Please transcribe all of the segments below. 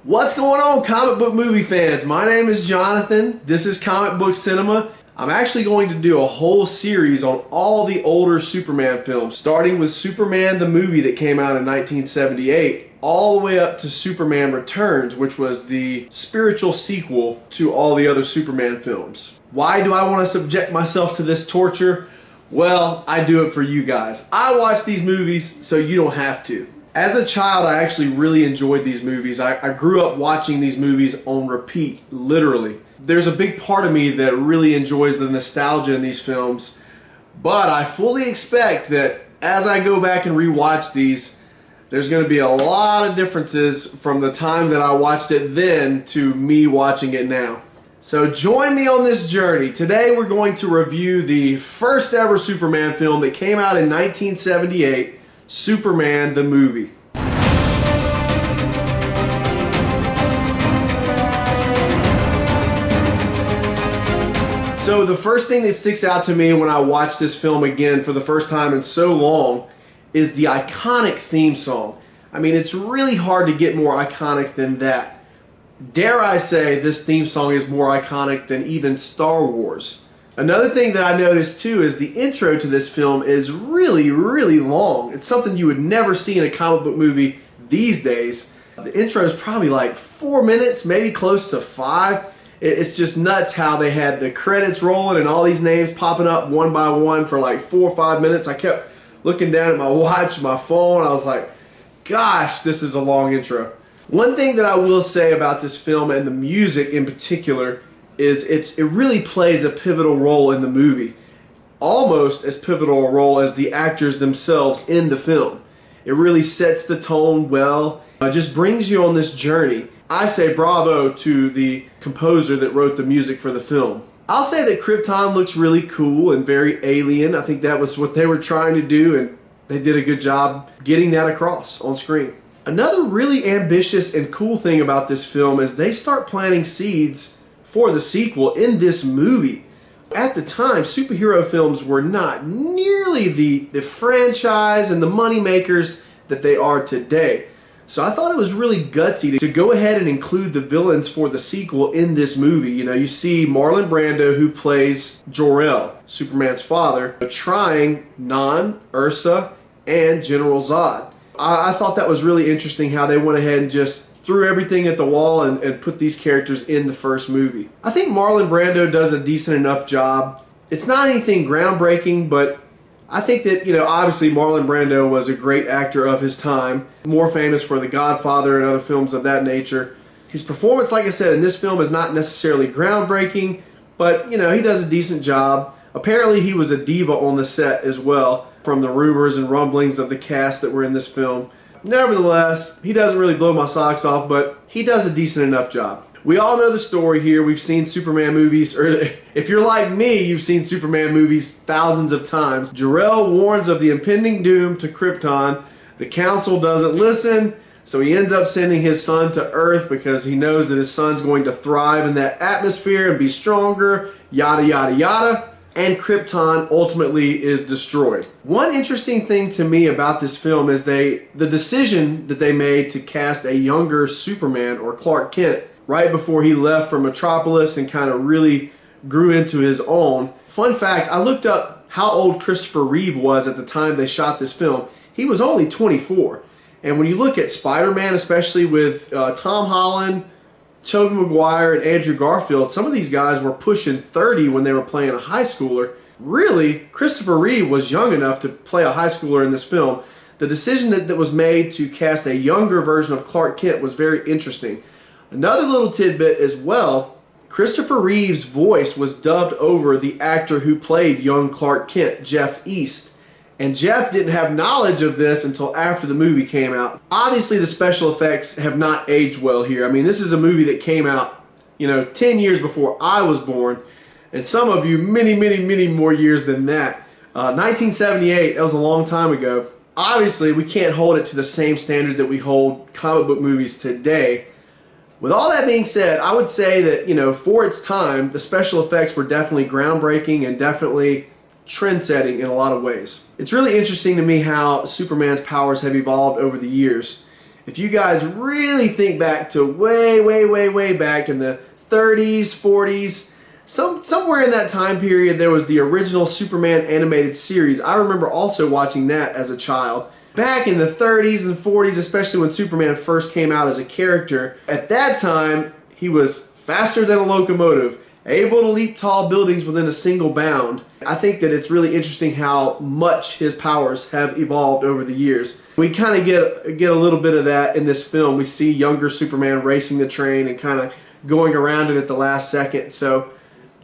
What's going on, comic book movie fans? My name is Jonathan. This is Comic Book Cinema. I'm actually going to do a whole series on all the older Superman films, starting with Superman the movie that came out in 1978, all the way up to Superman Returns, which was the spiritual sequel to all the other Superman films. Why do I want to subject myself to this torture? Well, I do it for you guys. I watch these movies so you don't have to. As a child, I actually really enjoyed these movies. I grew up watching these movies on repeat, literally. There's a big part of me that really enjoys the nostalgia in these films, but I fully expect that as I go back and rewatch these, there's going to be a lot of differences from the time that I watched it then to me watching it now. So join me on this journey. Today we're going to review the first ever Superman film that came out in 1978, Superman the movie. So the first thing that sticks out to me when I watch this film again for the first time in so long is the iconic theme song. I mean, it's really hard to get more iconic than that. Dare I say this theme song is more iconic than even Star Wars. Another thing that I noticed too is the intro to this film is really long. It's something you would never see in a comic book movie these days. The intro is probably like 4 minutes, maybe close to 5. It's just nuts how they had the credits rolling and all these names popping up one by one for like 4 or 5 minutes. I kept looking down at my watch, my phone. I was like, gosh, this is a long intro. One thing that I will say about this film and the music in particular is it really plays a pivotal role in the movie. Almost as pivotal a role as the actors themselves in the film. It really sets the tone well. It just brings you on this journey. I say bravo to the composer that wrote the music for the film. I'll say that Krypton looks really cool and very alien. I think that was what they were trying to do, and they did a good job getting that across on screen. Another really ambitious and cool thing about this film is they start planting seeds for the sequel in this movie. At the time, superhero films were not nearly the franchise and the money makers that they are today. So I thought it was really gutsy to go ahead and include the villains for the sequel in this movie. You know, you see Marlon Brando, who plays Jor-El, Superman's father, trying Non, Ursa, and General Zod. I thought that was really interesting how they went ahead and just threw everything at the wall and put these characters in the first movie. I think Marlon Brando does a decent enough job. It's not anything groundbreaking, but I think that, you know, obviously Marlon Brando was a great actor of his time, more famous for The Godfather and other films of that nature. His performance, like I said, in this film is not necessarily groundbreaking, but, you know, he does a decent job. Apparently he was a diva on the set as well, from the rumors and rumblings of the cast that were in this film. Nevertheless, he doesn't really blow my socks off, but he does a decent enough job. We all know the story here. We've seen Superman movies, or if you're like me, you've seen Superman movies thousands of times. Jor-El warns of the impending doom to Krypton. The council doesn't listen, so he ends up sending his son to Earth because he knows that his son's going to thrive in that atmosphere and be stronger, yada yada yada. And Krypton ultimately is destroyed. One interesting thing to me about this film is the decision that they made to cast a younger Superman, or Clark Kent, right before he left for Metropolis and kind of really grew into his own. Fun fact, I looked up how old Christopher Reeve was at the time they shot this film. He was only 24. And when you look at Spider-Man, especially with Tom Holland, Tobey Maguire, and Andrew Garfield, some of these guys were pushing 30 when they were playing a high schooler. Really, Christopher Reeve was young enough to play a high schooler in this film. The decision that was made to cast a younger version of Clark Kent was very interesting. Another little tidbit as well, Christopher Reeve's voice was dubbed over the actor who played young Clark Kent, Jeff East. And Jeff didn't have knowledge of this until after the movie came out. Obviously, the special effects have not aged well here. I mean, this is a movie that came out, you know, 10 years before I was born, and some of you many more years than that. 1978, that was a long time ago. Obviously, we can't hold it to the same standard that we hold comic book movies today. With all that being said, I would say that, you know, for its time, the special effects were definitely groundbreaking and definitely trend-setting in a lot of ways. It's really interesting to me how Superman's powers have evolved over the years. If you guys really think back to way back in the 30s, 40s, somewhere in that time period, there was the original Superman animated series. I remember also watching that as a child. Back in the 30s and 40s, especially when Superman first came out as a character, at that time, he was faster than a locomotive, able to leap tall buildings within a single bound. I think that it's really interesting how much his powers have evolved over the years. We kind of get a little bit of that in this film. We see younger Superman racing the train and kind of going around it at the last second. So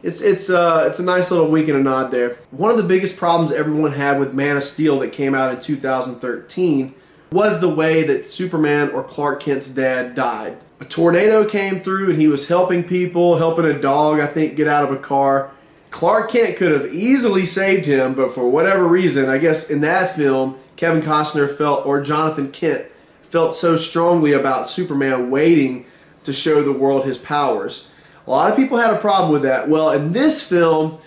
it's a nice little wink and a nod there. One of the biggest problems everyone had with Man of Steel that came out in 2013 was the way that Superman, or Clark Kent's dad, died. A tornado came through and he was helping people, helping a dog, I think, get out of a car. Clark Kent could have easily saved him, but for whatever reason, I guess in that film, Kevin Costner felt, or Jonathan Kent, felt so strongly about Superman waiting to show the world his powers. A lot of people had a problem with that. Well, in this film,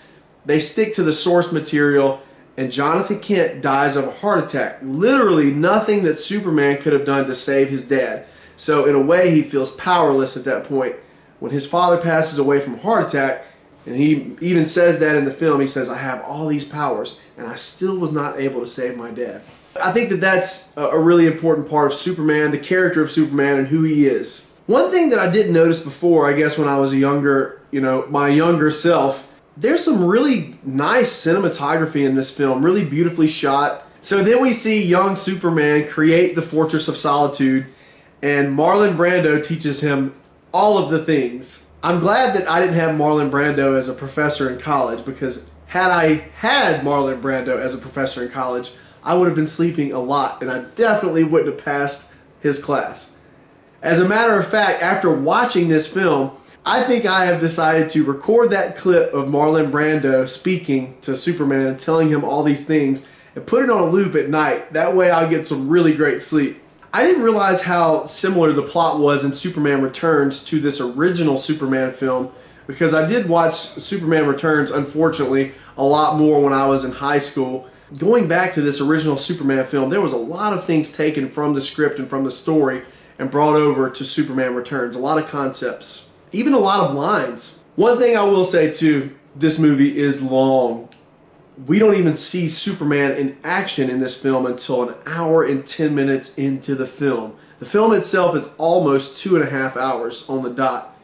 they stick to the source material, and Jonathan Kent dies of a heart attack. Literally nothing that Superman could have done to save his dad. So in a way, he feels powerless at that point. When his father passes away from a heart attack, and he even says that in the film, he says, I have all these powers, and I still was not able to save my dad. I think that that's a really important part of Superman, the character of Superman, and who he is. One thing that I didn't notice before, I guess when I was a younger, my younger self, there's some really nice cinematography in this film, really beautifully shot. So then we see young Superman create the Fortress of Solitude, and Marlon Brando teaches him all of the things. I'm glad that I didn't have Marlon Brando as a professor in college, because had I had Marlon Brando as a professor in college, I would have been sleeping a lot, and I definitely wouldn't have passed his class. As a matter of fact, after watching this film, I think I have decided to record that clip of Marlon Brando speaking to Superman and telling him all these things and put it on a loop at night. That way I'll get some really great sleep. I didn't realize how similar the plot was in Superman Returns to this original Superman film, because I did watch Superman Returns, unfortunately, a lot more when I was in high school. Going back to this original Superman film, there was a lot of things taken from the script and from the story and brought over to Superman Returns. A lot of concepts, even a lot of lines. One thing I will say too, this movie is long. We don't even see Superman in action in this film until 1 hour and 10 minutes into the film. The film itself is almost 2.5 hours on the dot.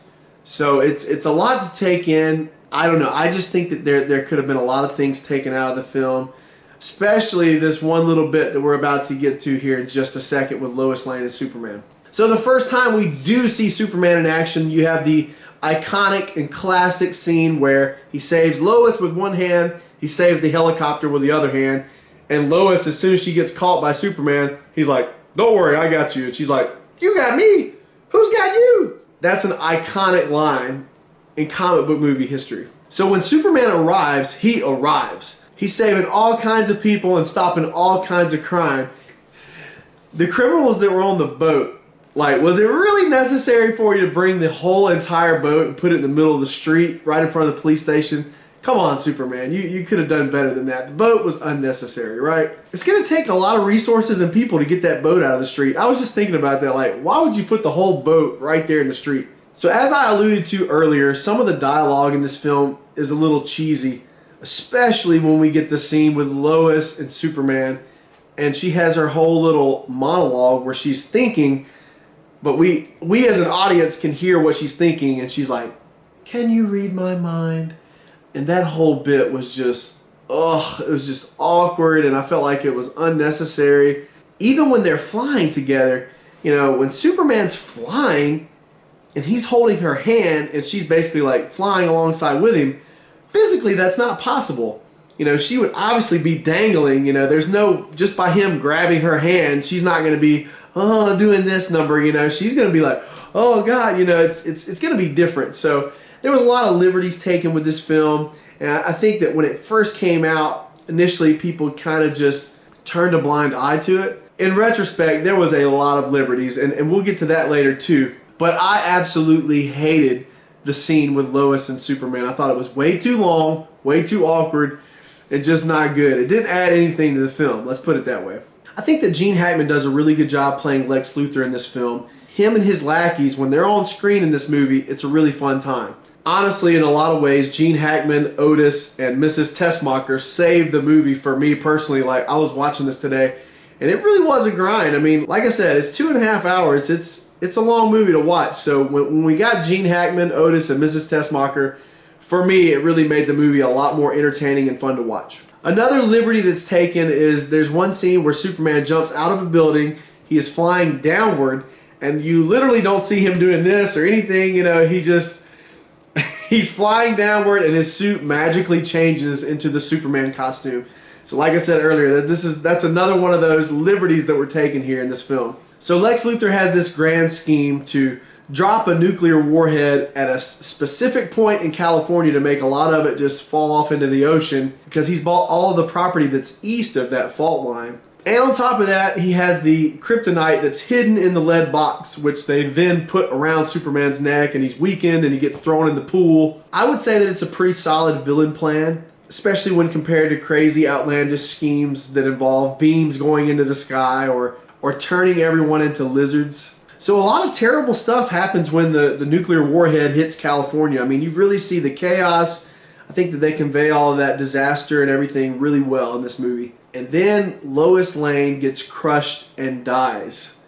So it's a lot to take in. I don't know. I just think that there could have been a lot of things taken out of the film, especially this one little bit that we're about to get to here in just a second with Lois Lane and Superman. So the first time we do see Superman in action, you have the iconic and classic scene where he saves Lois with one hand, he saves the helicopter with the other hand, and Lois, as soon as she gets caught by Superman, he's like, don't worry, I got you. And she's like, you got me? Who's got you? That's an iconic line in comic book movie history. So when Superman arrives, he arrives. He's saving all kinds of people and stopping all kinds of crime. The criminals that were on the boat, like, was it really necessary for you to bring the whole entire boat and put it in the middle of the street right in front of the police station? Come on, Superman, you could have done better than that. The boat was unnecessary, right? It's going to take a lot of resources and people to get that boat out of the street. I was just thinking about that, like, why would you put the whole boat right there in the street? So as I alluded to earlier, some of the dialogue in this film is a little cheesy, especially when we get the scene with Lois and Superman, and she has her whole little monologue where she's thinking, but we as an audience can hear what she's thinking, and she's like, can you read my mind? And that whole bit was just, it was just awkward, and I felt like it was unnecessary. Even when they're flying together, when Superman's flying and he's holding her hand and she's basically like flying alongside with him, physically that's not possible. She would obviously be dangling, there's no, just by him grabbing her hand, she's not going to be, doing this number, she's going to be like, oh God, it's going to be different. So there was a lot of liberties taken with this film, and I think that when it first came out, initially people kind of just turned a blind eye to it. In retrospect, there was a lot of liberties, and we'll get to that later too, but I absolutely hated the scene with Lois and Superman. I thought it was way too long, way too awkward, and just not good. It didn't add anything to the film, let's put it that way. I think that Gene Hackman does a really good job playing Lex Luthor in this film. Him and his lackeys, when they're on screen in this movie, it's a really fun time. Honestly, in a lot of ways, Gene Hackman, Otis, and Mrs. Tessmacher saved the movie for me personally. Like, I was watching this today, and it really was a grind. I mean, like I said, it's 2.5 hours. It's a long movie to watch. So when we got Gene Hackman, Otis, and Mrs. Tessmacher, for me, it really made the movie a lot more entertaining and fun to watch. Another liberty that's taken is there's one scene where Superman jumps out of a building. He is flying downward, and you literally don't see him doing this or anything. You know, he's flying downward, and his suit magically changes into the Superman costume. So like I said earlier, that's another one of those liberties that were taken here in this film. So Lex Luthor has this grand scheme to drop a nuclear warhead at a specific point in California to make a lot of it just fall off into the ocean, because he's bought all of the property that's east of that fault line. And on top of that, he has the kryptonite that's hidden in the lead box, which they then put around Superman's neck, and he's weakened and he gets thrown in the pool. I would say that it's a pretty solid villain plan, especially when compared to crazy outlandish schemes that involve beams going into the sky or turning everyone into lizards. So a lot of terrible stuff happens when the nuclear warhead hits California. I mean, you really see the chaos. I think that they convey all of that disaster and everything really well in this movie. And then Lois Lane gets crushed and dies.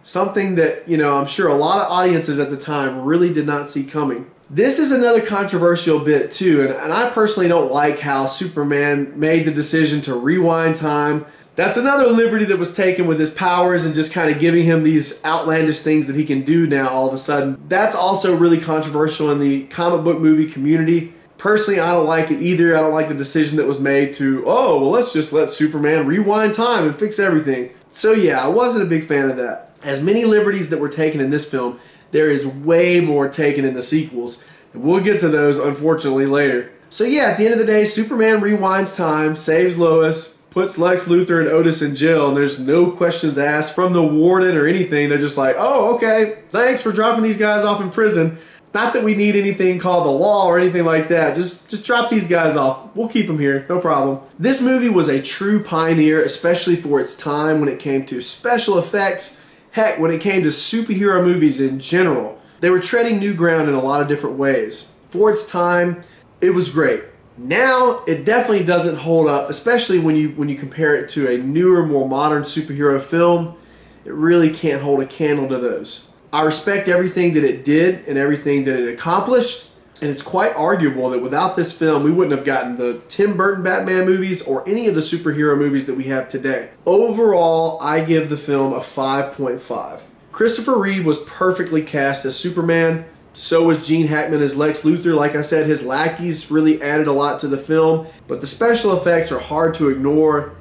Something that, you know, I'm sure a lot of audiences at the time really did not see coming. This is another controversial bit too, and I personally don't like how Superman made the decision to rewind time. That's another liberty that was taken with his powers and just kind of giving him these outlandish things that he can do now all of a sudden. That's also really controversial in the comic book movie community. Personally, I don't like it either. I don't like the decision that was made to, oh, well, let's just let Superman rewind time and fix everything. So yeah, I wasn't a big fan of that. As many liberties that were taken in this film, there is way more taken in the sequels. And we'll get to those, unfortunately, later. So yeah, at the end of the day, Superman rewinds time, saves Lois, puts Lex Luthor and Otis in jail, and there's no questions asked from the warden or anything. They're just like, oh, okay, thanks for dropping these guys off in prison. Not that we need anything called the law or anything like that. Just drop these guys off. We'll keep them here, no problem. This movie was a true pioneer, especially for its time when it came to special effects. Heck, when it came to superhero movies in general. They were treading new ground in a lot of different ways. For its time, it was great. Now, it definitely doesn't hold up, especially when you compare it to a newer, more modern superhero film. It really can't hold a candle to those. I respect everything that it did and everything that it accomplished, and it's quite arguable that without this film, we wouldn't have gotten the Tim Burton Batman movies or any of the superhero movies that we have today. Overall, I give the film a 5.5. Christopher Reeve was perfectly cast as Superman. So was Gene Hackman as Lex Luthor. Like I said, his lackeys really added a lot to the film, but the special effects are hard to ignore,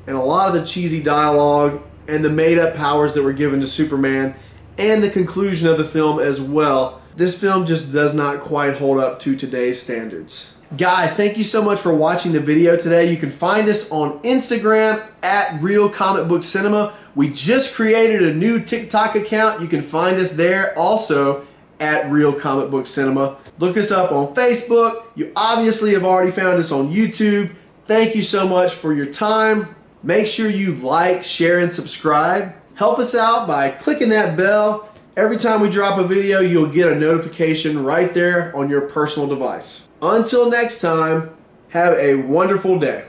and a lot of the cheesy dialogue and the made-up powers that were given to Superman and the conclusion of the film as well. This film just does not quite hold up to today's standards. Guys, thank you so much for watching the video today. You can find us on Instagram at Real Comic Book Cinema. We just created a new TikTok account. You can find us there also at Real Comic Book Cinema. Look us up on Facebook. You obviously have already found us on YouTube. Thank you so much for your time. Make sure you like, share, and subscribe. Help us out by clicking that bell. Every time we drop a video, you'll get a notification right there on your personal device. Until next time, have a wonderful day.